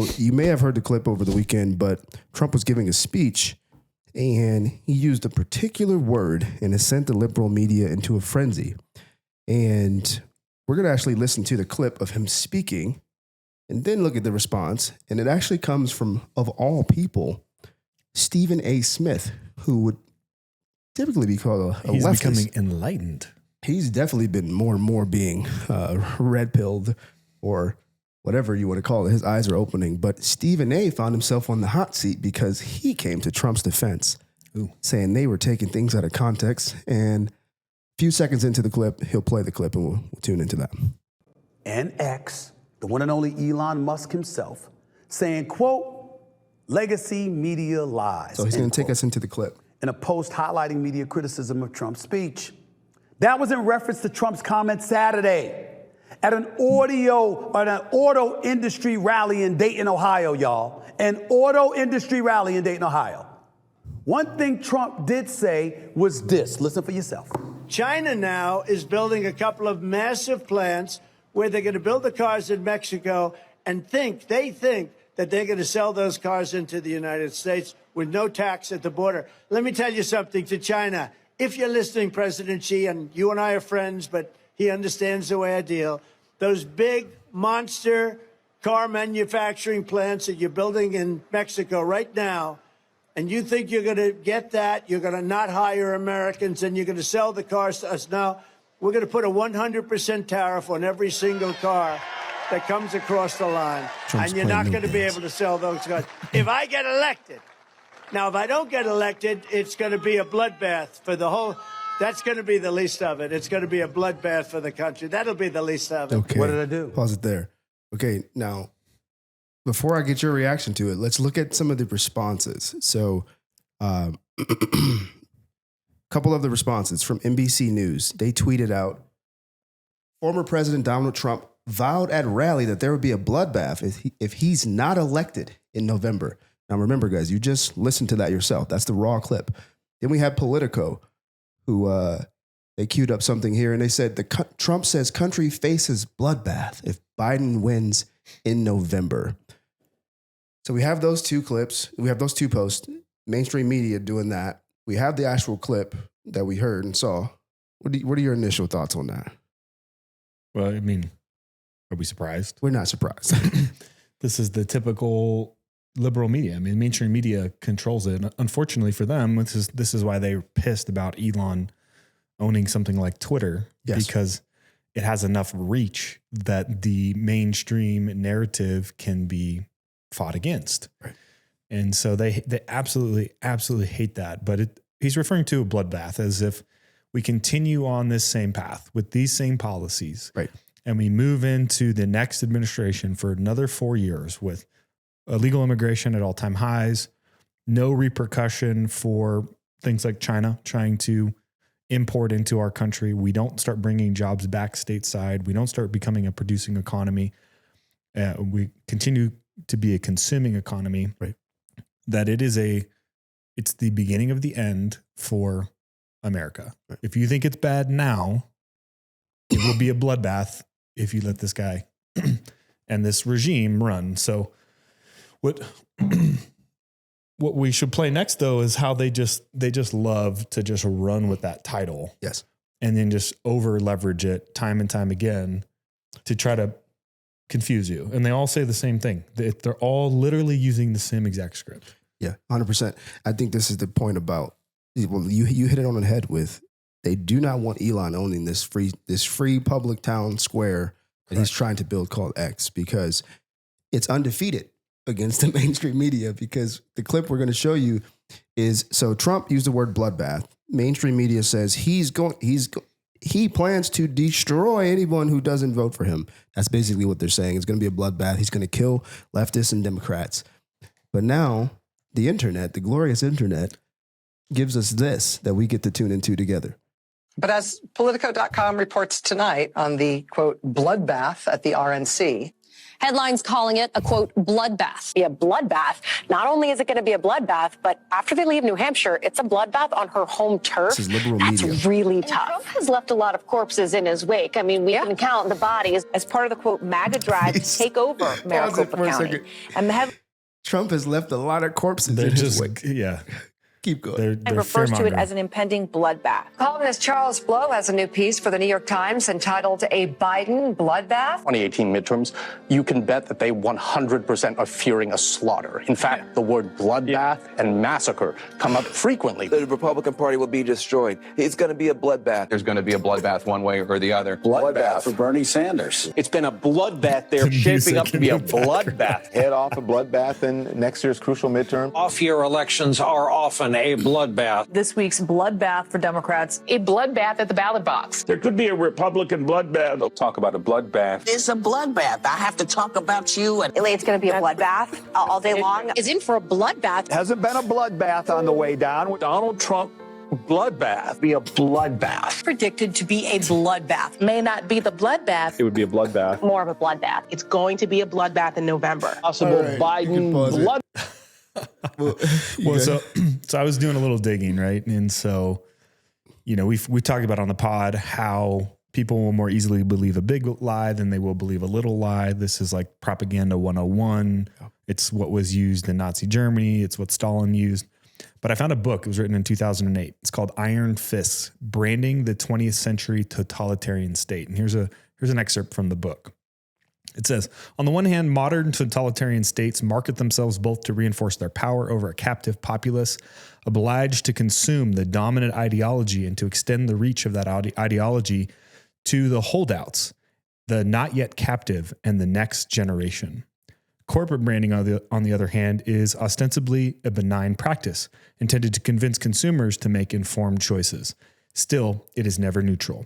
So you may have heard the clip over the weekend, but Trump was giving a speech and he used a particular word and it sent the liberal media into a frenzy. And we're going to actually listen to the clip of him speaking and then look at the response. And it actually comes from, of all people, Stephen A. Smith, who would typically be called a He's leftist. becoming enlightened. He's definitely been more and more being red-pilled or whatever you want to call it. His eyes are opening. But Stephen A. found himself on the hot seat because he came to Trump's defense, saying they were taking things out of context. And a few seconds into the clip, he'll play the clip and we'll tune into that. And X, the one and only Elon Musk himself, saying, quote, legacy media lies. So he's going to take us into the clip. In a post highlighting media criticism of Trump's speech. That was in reference to Trump's comment Saturday at an auto industry rally in Dayton, Ohio, y'all. An auto industry rally in Dayton, Ohio. One thing Trump did say was this. Listen for yourself. China now is building a couple of massive plants where they're going to build the cars in Mexico and they think that they're going to sell those cars into the United States with no tax at the border. Let me tell you something to China. If you're listening, President Xi, and you and I are friends, but he understands the way I deal, those big monster car manufacturing plants that you're building in Mexico right now, and you think you're going to get that, you're going to not hire Americans, and you're going to sell the cars to us. No, we're going to put a 100% tariff on every single car that comes across the line, and you're not going to be able to sell those cars. If I get elected, now, if I don't get elected, it's going to be a bloodbath for the whole. That's going to be the least of it. It's going to be a bloodbath for the country. That'll be the least of it. Okay. What did I do? Pause it there. Okay, now, before I get your reaction to it, let's look at some of the responses. So, a couple of the responses from NBC News. They tweeted out, former President Donald Trump vowed at rally that there would be a bloodbath if he's not elected in November. Now, remember, guys, you just listened to that yourself. That's the raw clip. Then we have Politico, who they queued up something here, and they said, Trump says country faces bloodbath if Biden wins in November. So we have those two clips. We have those two posts, mainstream media doing that. We have the actual clip that we heard and saw. What are your initial thoughts on that? Well, I mean, are we surprised? We're not surprised. This is the typical liberal media. I mean, mainstream media controls it. Unfortunately for them, this is why they're pissed about Elon owning something like Twitter, because it has enough reach that the mainstream narrative can be fought against. Right. And so they absolutely hate that. But he's referring to a bloodbath as if we continue on this same path with these same policies. Right. And we move into the next administration for another 4 years with illegal immigration at all-time highs, no repercussion for things like China trying to import into our country. We don't start bringing jobs back stateside. We don't start becoming a producing economy. We continue to be a consuming economy. Right. That it's the beginning of the end for America. Right. If you think it's bad now, it will be a bloodbath if you let this guy and this regime run. So what we should play next, though, is how they just love to just run with that title. Yes. And then just over leverage it time and time again to try to confuse you. And they all say the same thing. They're all literally using the same exact script. Yeah, 100%. I think this is the point about, well, you hit it on the head with, they do not want Elon owning this free public town square that he's trying to build called X, because it's undefeated against the mainstream media. Because the clip we're going to show you is, so Trump used the word bloodbath. Mainstream media says he plans to destroy anyone who doesn't vote for him. That's basically what they're saying. It's going to be a bloodbath. He's going to kill leftists and Democrats. But now the internet, the glorious internet, gives us this that we get to tune into together. But as Politico.com reports tonight on the, quote, bloodbath at the RNC, Headlines calling it a, quote, bloodbath. Be a bloodbath. Not only is it going to be a bloodbath, but after they leave New Hampshire, it's a bloodbath on her home turf. This is liberal That's media. really tough. Trump has left a lot of corpses in his wake. I mean, we can count the bodies as part of the, quote, MAGA drive to take over Maricopa County. And the Trump has left a lot of corpses in his wake. Yeah. Keep going. and refers to it as an impending bloodbath. Columnist Charles Blow has a new piece for the New York Times entitled A Biden Bloodbath. 2018 midterms, you can bet that they 100% are fearing a slaughter. In fact, the word bloodbath and massacre come up frequently. The Republican Party will be destroyed. It's going to be a bloodbath. There's going to be a bloodbath one way or the other. Bloodbath for Bernie Sanders. It's been a bloodbath. They're shaping up to be a bloodbath. Head off a bloodbath in next year's crucial midterm. Off-year elections are often a bloodbath. This week's bloodbath for Democrats. A bloodbath at the ballot box. There could be a Republican bloodbath. They'll talk about a bloodbath. It's a bloodbath. I have to talk about you. And It's going to be a bloodbath all day long. Is in for a bloodbath. Hasn't been a bloodbath on the way down. Donald Trump bloodbath. Be a bloodbath. Predicted to be a bloodbath. May not be the bloodbath. It would be a bloodbath. More of a bloodbath. it's going to be a bloodbath in November. Possible All right, you can Biden pause it. blood. Well, so I was doing a little digging, right? And so, you know, we talked about on the pod how people will more easily believe a big lie than they will believe a little lie. This is like propaganda 101. It's what was used in Nazi Germany. It's what Stalin used. But I found a book. It was written in 2008. It's called Iron Fists: Branding the 20th Century Totalitarian State. And here's an excerpt from the book. It says, on the one hand, modern totalitarian states market themselves both to reinforce their power over a captive populace, obliged to consume the dominant ideology and to extend the reach of that ideology to the holdouts, the not yet captive, and the next generation. Corporate branding, on the other hand, is ostensibly a benign practice intended to convince consumers to make informed choices. Still, it is never neutral.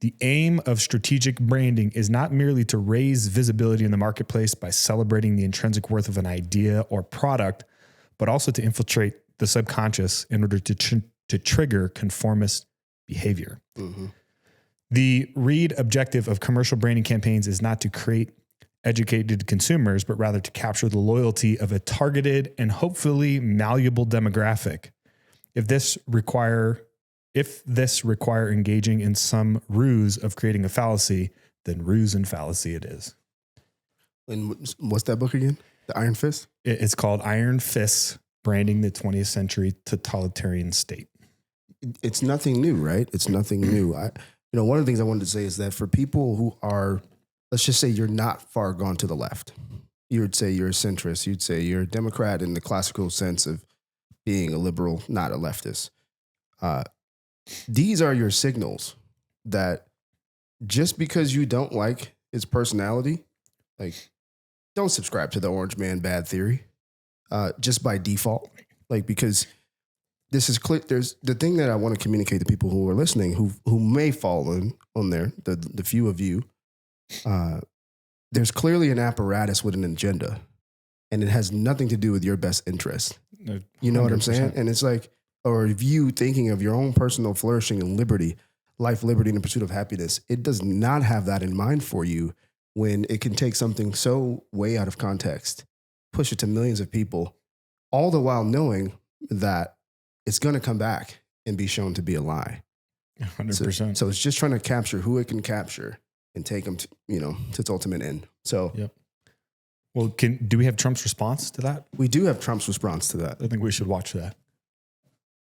The aim of strategic branding is not merely to raise visibility in the marketplace by celebrating the intrinsic worth of an idea or product, but also to infiltrate the subconscious in order to trigger conformist behavior. Mm-hmm. The read objective of commercial branding campaigns is not to create educated consumers, but rather to capture the loyalty of a targeted and hopefully malleable demographic. If this require engaging in some ruse of creating a fallacy, then ruse and fallacy it is. And what's that book again? The Iron Fist? It's called Iron Fists: Branding the 20th Century Totalitarian State. It's nothing new, right? It's nothing new. One of the things I wanted to say is that for people who are, let's just say you're not far gone to the left. You would say you're a centrist. You'd say you're a Democrat in the classical sense of being a liberal, not a leftist. These are your signals that just because you don't like his personality, like, don't subscribe to the Orange Man bad theory, just by default. Like, because this is clear. There's the thing that I want to communicate to people who are listening, who may fall on there, the few of you. There's clearly an apparatus with an agenda, and it has nothing to do with your best interest. You know 100%. What I'm saying? And it's like, or if you thinking of your own personal flourishing and liberty, life, liberty, and the pursuit of happiness, it does not have that in mind for you when it can take something so way out of context, push it to millions of people, all the while knowing that it's going to come back and be shown to be a lie. 100%. So it's just trying to capture who it can capture and take them to, to its ultimate end. So, yep. Well, do we have Trump's response to that? We do have Trump's response to that. I think we should watch that.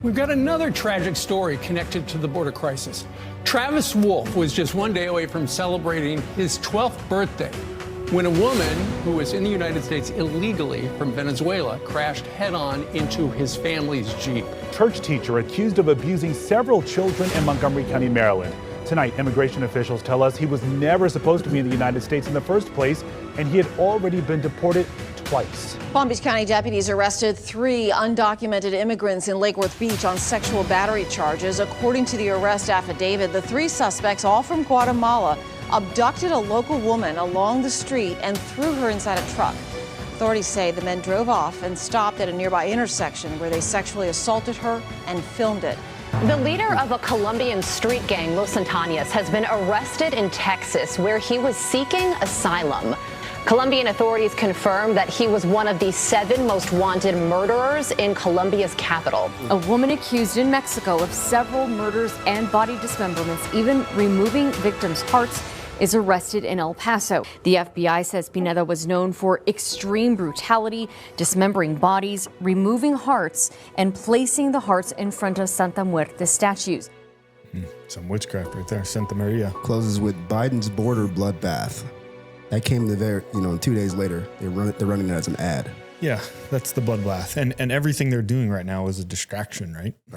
We've got another tragic story connected to the border crisis. Travis Wolf was just one day away from celebrating his 12th birthday when a woman who was in the United States illegally from Venezuela crashed head-on into his family's Jeep. Church teacher accused of abusing several children in Montgomery County, Maryland. Tonight, immigration officials tell us he was never supposed to be in the United States in the first place, and he had already been deported twice. Palm Beach County deputies arrested 3 undocumented immigrants in Lake Worth Beach on sexual battery charges. According to the arrest affidavit, the 3 suspects, all from Guatemala, abducted a local woman along the street and threw her inside a truck. Authorities say the men drove off and stopped at a nearby intersection where they sexually assaulted her and filmed it. The leader of a Colombian street gang, Los Antañas, has been arrested in Texas, where he was seeking asylum. Colombian authorities confirmed that he was one of the 7 most wanted murderers in Colombia's capital. A woman accused in Mexico of several murders and body dismemberments, even removing victims' hearts, is arrested in El Paso. The FBI says Pineda was known for extreme brutality, dismembering bodies, removing hearts, and placing the hearts in front of Santa Muerte statues. Some witchcraft right there. Santa Maria. Closes with Biden's border bloodbath. That came the very, 2 days later. They're running that as an ad. Yeah, that's the bloodbath. And everything they're doing right now is a distraction, right?